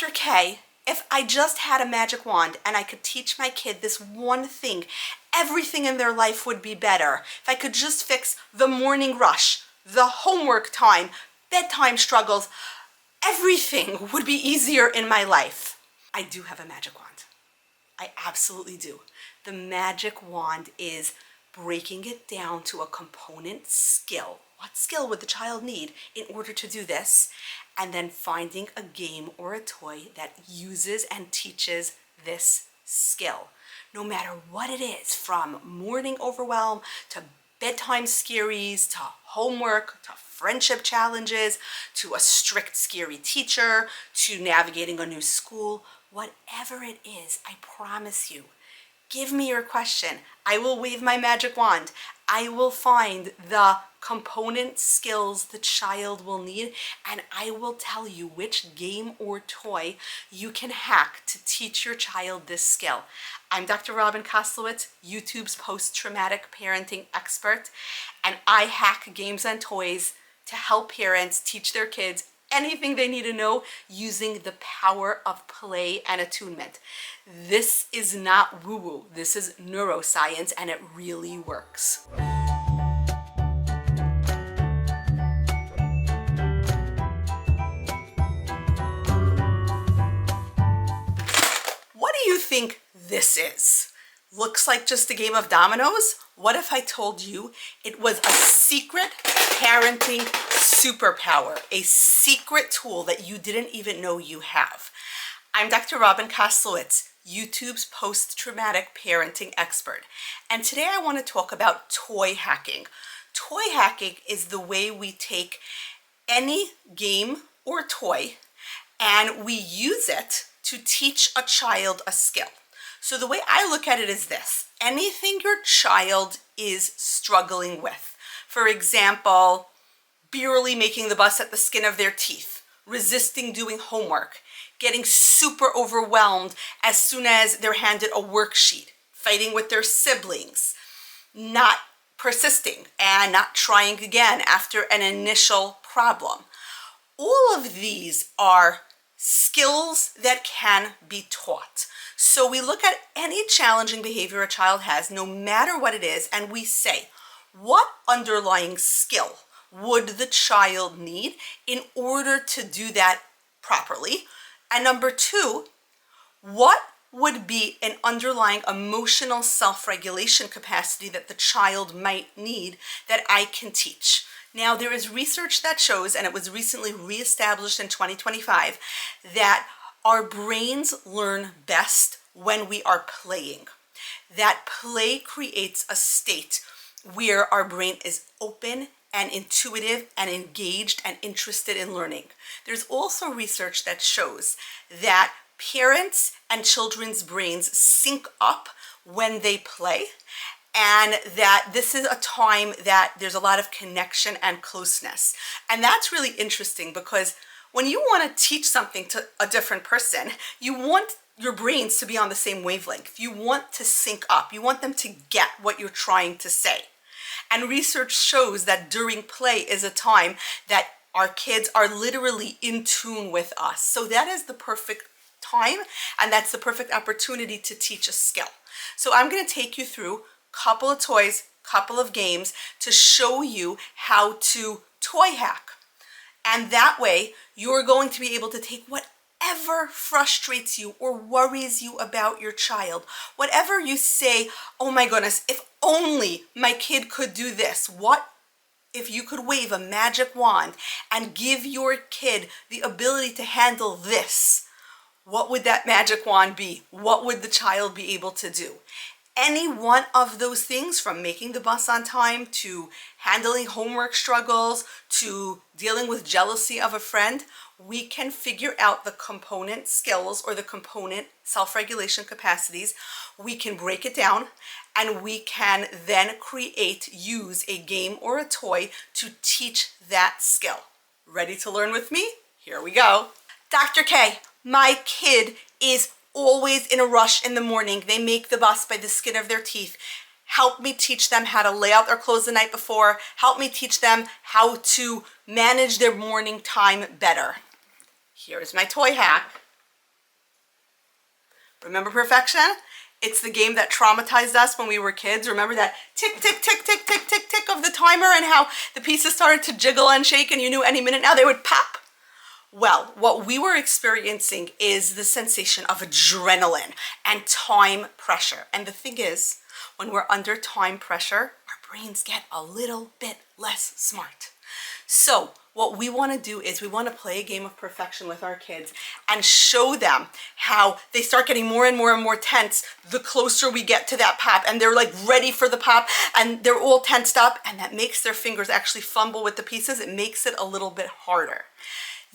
Dr. K, if I just had a magic wand and I could teach my kid this one thing, everything in their life would be better. If I could just fix the morning rush, the homework time, bedtime struggles, everything would be easier in my life. I do have a magic wand. I absolutely do. The magic wand is breaking it down to a component skill. What skill would the child need in order to do this? And then finding a game or a toy that uses and teaches this skill. No matter what it is, from morning overwhelm to bedtime scaries, to homework, to friendship challenges, to a strict scary teacher, to navigating a new school, whatever it is, I promise you, give me your question. I will wave my magic wand. I will find the component skills the child will need, and I will tell you which game or toy you can hack to teach your child this skill. I'm Dr. Robin Koslowitz, YouTube's post-traumatic parenting expert, and I hack games and toys to help parents teach their kids anything they need to know using the power of play and attunement. This is not woo-woo. This is neuroscience, and it really works. What do you think this is? Looks like just a game of dominoes? What if I told you it was a secret parenting superpower, a secret tool that you didn't even know you have? I'm Dr. Robin Koslowitz, YouTube's post-traumatic parenting expert. And today I want to talk about toy hacking. Toy hacking is the way we take any game or toy and we use it to teach a child a skill. So the way I look at it is this: anything your child is struggling with, for example, barely making the bus at the skin of their teeth, resisting doing homework, getting super overwhelmed as soon as they're handed a worksheet, fighting with their siblings, not persisting and not trying again after an initial problem. All of these are skills that can be taught. So we look at any challenging behavior a child has, no matter what it is, and we say, what underlying skill would the child need in order to do that properly? And number two, what would be an underlying emotional self-regulation capacity that the child might need that I can teach? Now, there is research that shows, and it was recently reestablished in 2025, that our brains learn best when we are playing. That play creates a state where our brain is open and intuitive and engaged and interested in learning. There's also research that shows that parents and children's brains sync up when they play, and that this is a time that there's a lot of connection and closeness. And that's really interesting because when you want to teach something to a different person, you want your brains to be on the same wavelength. You want to sync up. You want them to get what you're trying to say. And research shows that during play is a time that our kids are literally in tune with us. So that is the perfect time, and that's the perfect opportunity to teach a skill. So I'm going to take you through a couple of toys, couple of games to show you how to toy hack. And that way you're going to be able to take whatever frustrates you or worries you about your child, whatever you say, oh my goodness, if only my kid could do this. What if you could wave a magic wand and give your kid the ability to handle this? What would that magic wand be? What would the child be able to do? Any one of those things, from making the bus on time to handling homework struggles to dealing with jealousy of a friend, we can figure out the component skills or the component self-regulation capacities. We can break it down, and we can then use a game or a toy to teach that skill. Ready to learn with me? Here we go. Dr. K, my kid is always in a rush in the morning. They make the bus by the skin of their teeth. Help me teach them how to lay out their clothes the night before. Help me teach them how to manage their morning time better. Here's my toy hack. Remember perfection? It's the game that traumatized us when we were kids. Remember that tick, tick, tick, tick, tick, tick, tick of the timer and how the pieces started to jiggle and shake and you knew any minute now they would pop? Well, what we were experiencing is the sensation of adrenaline and time pressure. And the thing is, when we're under time pressure, our brains get a little bit less smart. So what we want to do is we want to play a game of perfection with our kids and show them how they start getting more and more and more tense the closer we get to that pop, and they're like ready for the pop and they're all tensed up, and that makes their fingers actually fumble with the pieces. It makes it a little bit harder.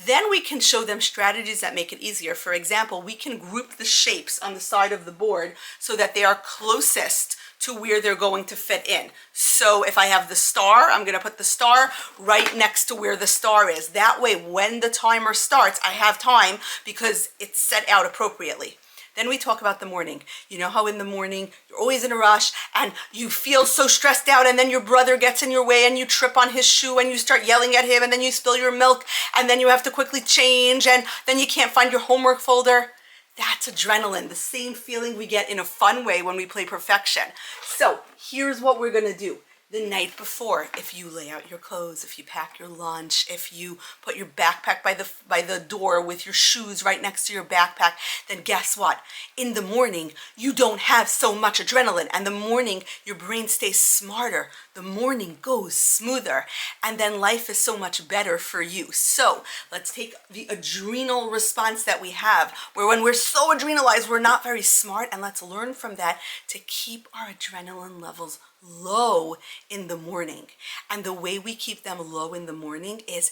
Then we can show them strategies that make it easier. For example, we can group the shapes on the side of the board so that they are closest to where they're going to fit in. So if I have the star, I'm gonna put the star right next to where the star is. That way, when the timer starts, I have time because it's set out appropriately. Then we talk about the morning. You know how in the morning, you're always in a rush and you feel so stressed out, and then your brother gets in your way and you trip on his shoe and you start yelling at him, and then you spill your milk and then you have to quickly change, and then you can't find your homework folder. That's adrenaline, the same feeling we get in a fun way when we play perfection. So here's what we're gonna do. The night before, if you lay out your clothes, if you pack your lunch, if you put your backpack by the door with your shoes right next to your backpack, then guess what? In the morning, you don't have so much adrenaline, and the morning, your brain stays smarter. The morning goes smoother, and then life is so much better for you. So let's take the adrenal response that we have, where when we're so adrenalized, we're not very smart, and let's learn from that to keep our adrenaline levels low in the morning. And the way we keep them low in the morning is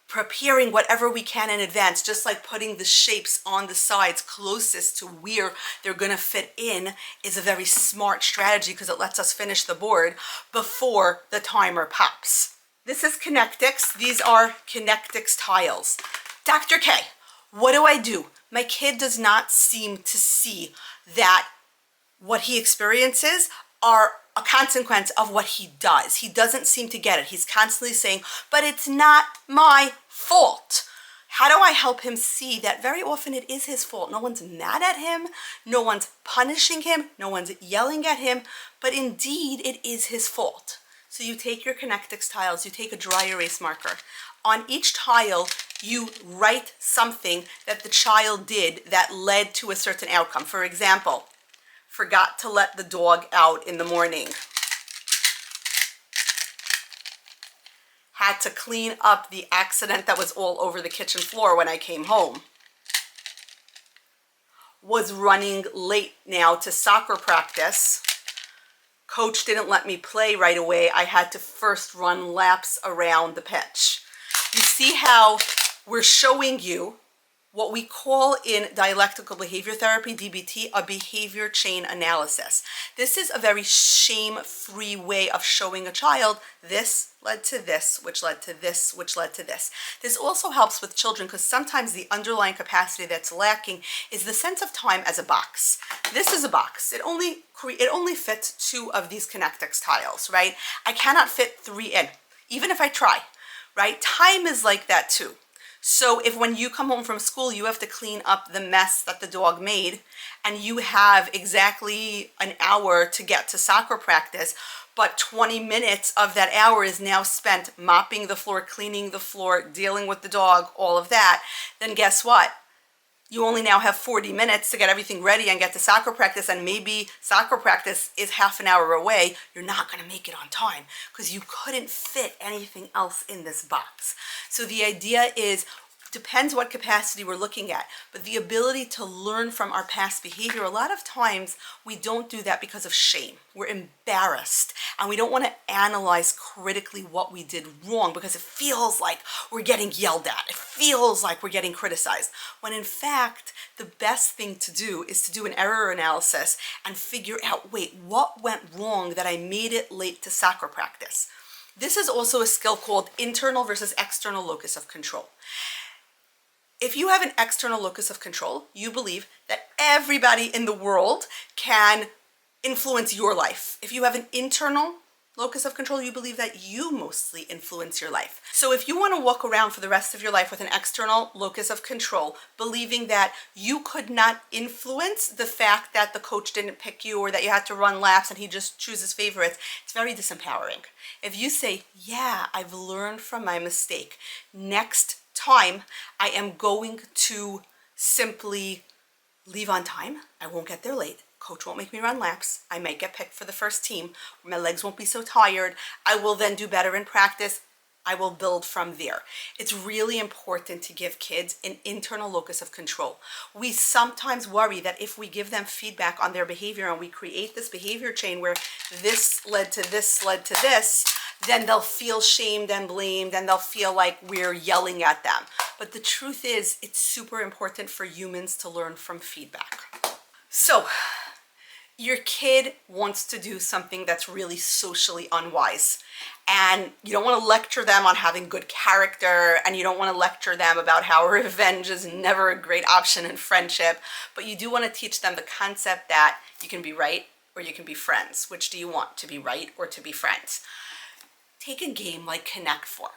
preparing whatever we can in advance, just like putting the shapes on the sides closest to where they're gonna fit in is a very smart strategy because it lets us finish the board before the timer pops. This is Connectix. These are Connectix tiles. Dr. K, what do I do? My kid does not seem to see that what he experiences are a consequence of what he does. He doesn't seem to get it. He's constantly saying, but it's not my fault. How do I help him see that very often it is his fault? No one's mad at him. No one's punishing him. No one's yelling at him. But indeed, it is his fault. So you take your Connectix tiles, you take a dry erase marker. On each tile, you write something that the child did that led to a certain outcome. For example, forgot to let the dog out in the morning. Had to clean up the accident that was all over the kitchen floor when I came home. Was running late now to soccer practice. Coach didn't let me play right away. I had to first run laps around the pitch. You see how we're showing you what we call in dialectical behavior therapy, DBT, a behavior chain analysis. This is a very shame-free way of showing a child this led to this, which led to this, which led to this. This also helps with children because sometimes the underlying capacity that's lacking is the sense of time as a box. This is a box. It only fits 2 of these Connectix tiles, right? I cannot fit 3 in, even if I try, right? Time is like that too. So if when you come home from school, you have to clean up the mess that the dog made, and you have exactly an hour to get to soccer practice, but 20 minutes of that hour is now spent mopping the floor, cleaning the floor, dealing with the dog, all of that, then guess what? You only now have 40 minutes to get everything ready and get to soccer practice, and maybe soccer practice is half an hour away. You're not going to make it on time because you couldn't fit anything else in this box. So the idea is, depends what capacity we're looking at, but the ability to learn from our past behavior, a lot of times we don't do that because of shame. We're embarrassed and we don't want to analyze critically what we did wrong because it feels like we're getting yelled at. It feels like we're getting criticized. When in fact, the best thing to do is to do an error analysis and figure out, wait, what went wrong that I made it late to soccer practice? This is also a skill called internal versus external locus of control. If you have an external locus of control, you believe that everybody in the world can influence your life. If you have an internal locus of control you believe that you mostly influence your life. So if you want to walk around for the rest of your life with an external locus of control, believing that you could not influence the fact that the coach didn't pick you or that you had to run laps and he just chooses favorites, it's very disempowering. If you say, yeah, I've learned from my mistake. Next time I am going to simply leave on time. I won't get there late. Coach won't make me run laps. I might get picked for the first team. My legs won't be so tired. I will then do better in practice. I will build from there. It's really important to give kids an internal locus of control. We sometimes worry that if we give them feedback on their behavior and we create this behavior chain where this led to this, led to this, then they'll feel shamed and blamed and they'll feel like we're yelling at them. But the truth is, it's super important for humans to learn from feedback. So, your kid wants to do something that's really socially unwise, and you don't want to lecture them on having good character, and you don't want to lecture them about how revenge is never a great option in friendship, but you do want to teach them the concept that you can be right or you can be friends. Which do you want, to be right or to be friends? Take a game like Connect 4.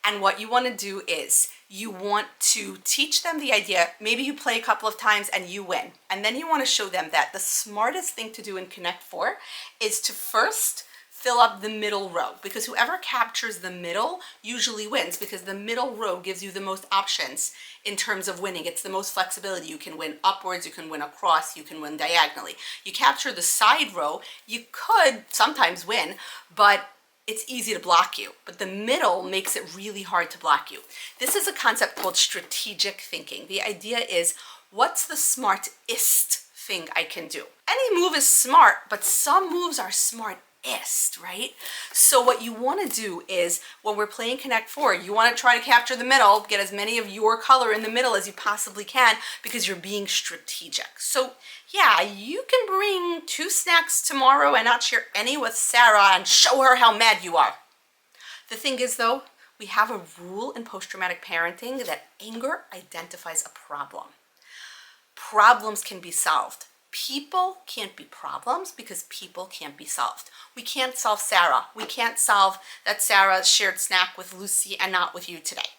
And what you want to do is you want to teach them the idea, maybe you play a couple of times and you win. And then you want to show them that the smartest thing to do in Connect 4 is to first fill up the middle row, because whoever captures the middle usually wins, because the middle row gives you the most options in terms of winning. It's the most flexibility. You can win upwards, you can win across, you can win diagonally. You capture the side row, you could sometimes win, but it's easy to block you, but the middle makes it really hard to block you. This is a concept called strategic thinking. The idea is, what's the smartest thing I can do? Any move is smart, but some moves are smartest, right? So what you want to do is, when we're playing Connect 4, you want to try to capture the middle, get as many of your color in the middle as you possibly can, because you're being strategic. So yeah, you can bring 2 snacks tomorrow and not share any with Sarah and show her how mad you are. The thing is though, we have a rule in post-traumatic parenting that anger identifies a problem. Problems can be solved. People can't be problems because people can't be solved. We can't solve Sarah. We can't solve that Sarah shared snack with Lucy and not with you today.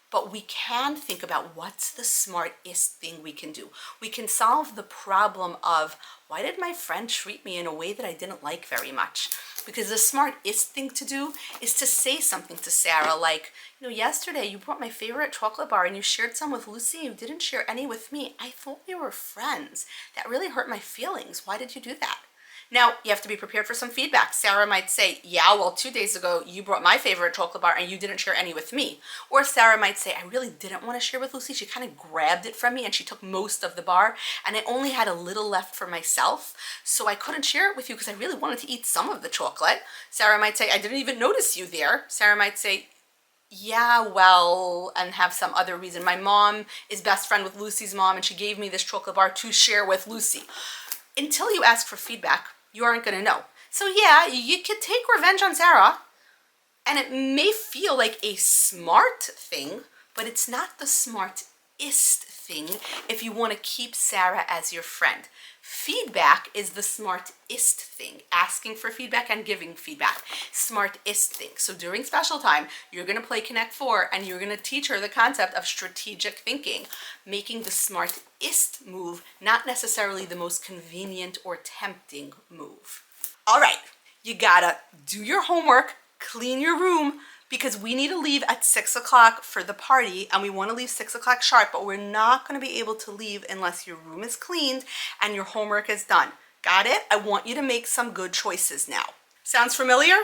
But we can think about what's the smartest thing we can do. We can solve the problem of, why did my friend treat me in a way that I didn't like very much? Because the smartest thing to do is to say something to Sarah like, yesterday you brought my favorite chocolate bar and you shared some with Lucy and you didn't share any with me. I thought we were friends. That really hurt my feelings. Why did you do that? Now, you have to be prepared for some feedback. Sarah might say, yeah, well, 2 days ago, you brought my favorite chocolate bar and you didn't share any with me. Or Sarah might say, I really didn't want to share with Lucy. She kind of grabbed it from me and she took most of the bar and I only had a little left for myself. So I couldn't share it with you because I really wanted to eat some of the chocolate. Sarah might say, I didn't even notice you there. Sarah might say, yeah, well, and have some other reason. My mom is best friend with Lucy's mom and she gave me this chocolate bar to share with Lucy. Until you ask for feedback, you aren't going to know. So yeah, you could take revenge on Sarah, and it may feel like a smart thing, but it's not the smartest thing if you want to keep Sarah as your friend. Feedback is the smartest thing. Asking for feedback and giving feedback. Smartest thing. So during special time, you're going to play Connect 4 and you're going to teach her the concept of strategic thinking. Making the smartest move, not necessarily the most convenient or tempting move. All right, you gotta do your homework, clean your room, because we need to leave at 6 o'clock for the party and we want to leave 6 o'clock sharp, but we're not going to be able to leave unless your room is cleaned and your homework is done. Got it? I want you to make some good choices now. Sounds familiar?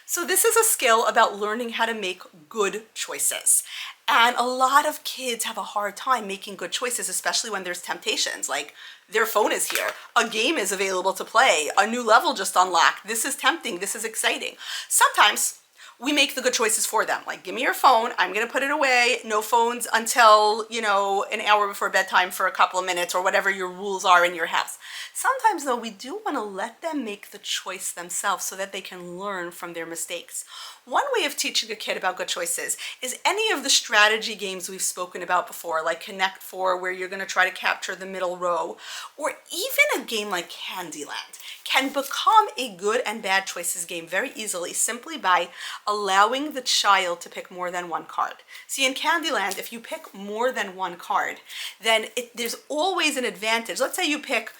So this is a skill about learning how to make good choices. And a lot of kids have a hard time making good choices, especially when there's temptations, like their phone is here, a game is available to play, a new level just unlocked, this is tempting, this is exciting. Sometimes we make the good choices for them. Like, give me your phone, I'm gonna put it away, no phones until, you know, an hour before bedtime for a couple of minutes, or whatever your rules are in your house. Sometimes though, we do wanna let them make the choice themselves so that they can learn from their mistakes. One way of teaching a kid about good choices is any of the strategy games we've spoken about before, like Connect Four, where you're gonna try to capture the middle row, or even a game like Candyland can become a good and bad choices game very easily, simply by allowing the child to pick more than one card. See, in Candyland, if you pick more than one card, then there's always an advantage. Let's say you pick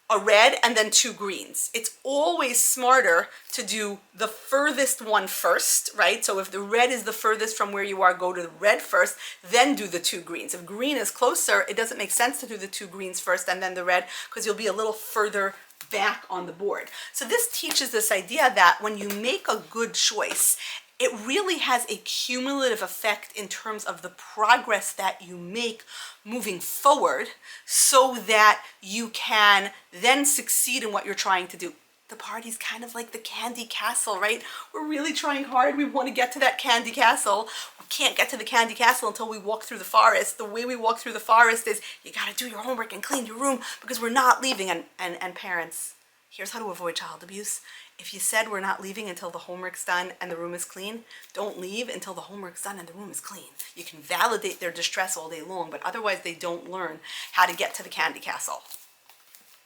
a red and then two greens. It's always smarter to do the furthest one first, right? So if the red is the furthest from where you are, go to the red first, then do the two greens. If green is closer, it doesn't make sense to do the two greens first and then the red, because you'll be a little further back on the board. So this teaches this idea that when you make a good choice, it really has a cumulative effect in terms of the progress that you make moving forward, so that you can then succeed in what you're trying to do. The party's kind of like the candy castle, right? We're really trying hard. We want to get to that candy castle. We can't get to the candy castle until we walk through the forest. The way we walk through the forest is you got to do your homework and clean your room, because we're not leaving. And parents, here's how to avoid child abuse. If you said we're not leaving until the homework's done and the room is clean, don't leave until the homework's done and the room is clean. You can validate their distress all day long, but otherwise they don't learn how to get to the candy castle.